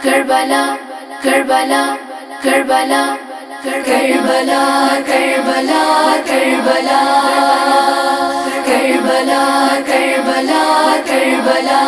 کربلا کربلا کربلا کربلا کربلا کربلا کربلا کربلا کربلا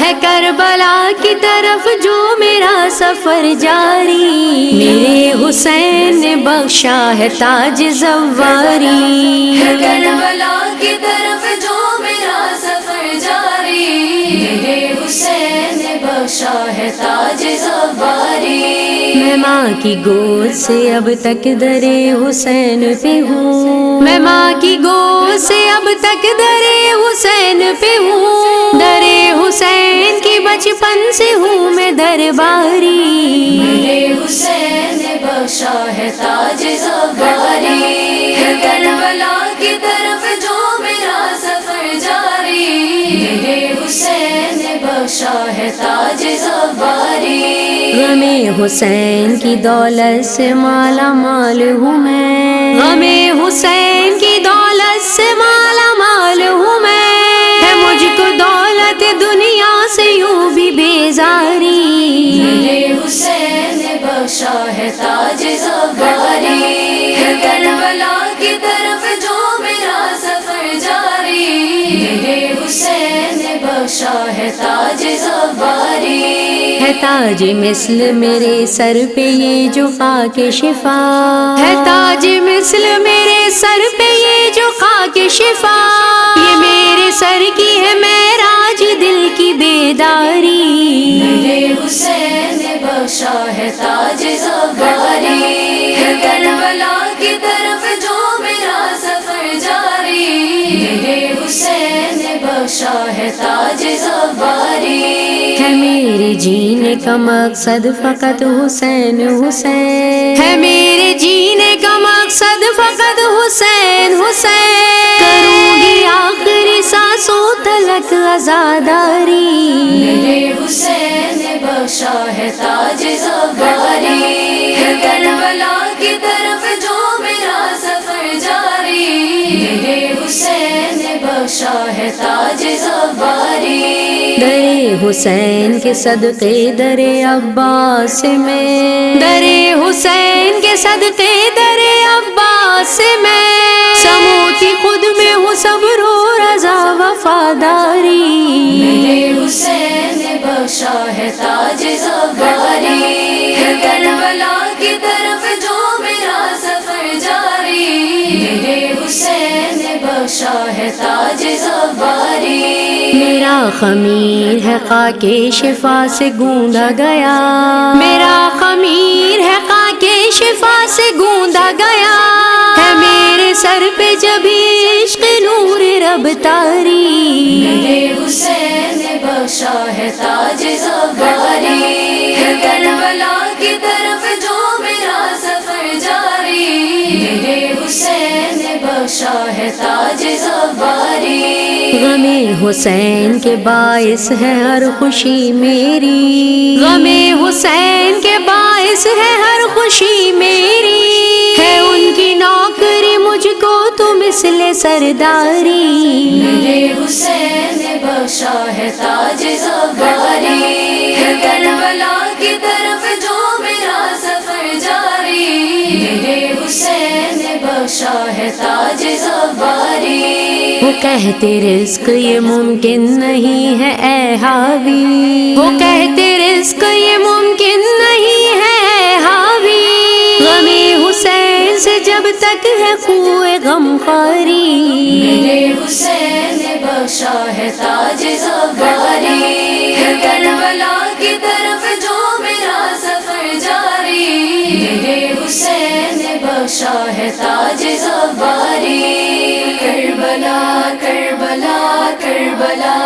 ہے کربلا کی طرف جو میرا سفر جاری، میرے حسین نے بخشا ہے تاج زواری۔ ہے کربلا کی طرف جو میرا سفر جاری، میرے حسین نے بخشا ہے تاج زواری۔ میں ماں کی گود سے اب تک درے حسین پہ ہوں، میں ماں کی گود سے اب تک درے حسین پہ ہوں، درے حسین کی بچپن سے ہوں میں درباری، میرے حسین نے بخشا ہے تاج زواری۔ ہے کربلا کی طرف جو میرا سفر جاری، میرے حسین نے بخشا ہے تاج زواری۔ غم حسین کی دولت سے مالا مال ہوں میں، غم حسین کی دولت سے مالا مال ہوں میں، ہے مجھ کو دولت دنیا سے یوں بھی بیزاری، میرے حسین نے بخشا ہے تاج زواری۔ ہے کربلا کی طرف جو میرا سفر جاری، میرے حسین نے بخشا ہے تاج زواری۔ ہے تاج مثل میرے سر پہ یہ جو خاک شفا، ہے تاج مثل میرے سر پہ یہ جو خاک شفا، یہ میرے سر کی ہے معراج دل کی بیداری، میرے حسین نے بخشا ہے تاج زواری۔ ہے کربلا کی طرف جو میرا سفر جاری، میرے حسین نے بخشا ہے تاج زواری۔ ہے میرے جینے کا مقصد فقط حسین حسین، ہے میرے جینے کا مقصد فقط حسین حسین، کروں گی آخری سانسوں تلک عزاداری، میرے حسین نے بخشا ہے تاج زواری۔ ہے کربلا کی طرف جو میرا سفر جاری، میرے حسین نے بخشا ہے تاج زواری۔ درے حسین کے صدقے درے عباس میں، درے حسین کے صدقے درے عباس میں، سموتی خود میں ہوں صبر و رضا وفاداری، میرے حسین نے بخشا ہے تاج زواری۔ ہے کربلا کی طرف جو میرا سفر جاری، میرے حسین نے بخشا ہے تاج زواری۔ میرا خمیر ہے خاک شفا سے گوندا گیا، میرا خمیر ہے خاک شفا سے گوندا گیا، ہے میرے سر پہ جب عشق نور رب تاری، میرے حسین نے بخشا ہے تاج زواری۔ ہے کربلا کی طرف جو میرا سفر جاری، میرے حسین نے بخشا ہے تاج زواری۔ غم حسین کے باعث ہے ہر خوشی میری، غم حسین کے باعث ہے ہر خوشی میری، ہے ان کی نوکری مجھ کو تو مثل سرداری، میرے حسین نے بخشا ہے تاج زواری۔ ہے کربلا کی طرف جو میرا سفر جاری، میرے حسین نے بخشا ہے تاج زواری۔ وہ کہتے رزق یہ ممکن نہیں ہے اے حاوی، وہ کہتے رزق یہ ممکن نہیں ہے اے حاوی، غم حسین سے جب تک ہے کوئے غم خواری، میرے حسین نے بخشا ہے تاج زواری۔ ہے کربلا کی طرف جو میرا سفر جاری، میرے حسین نے بخشا ہے تاج زواری۔ کربلا کربلا کربلا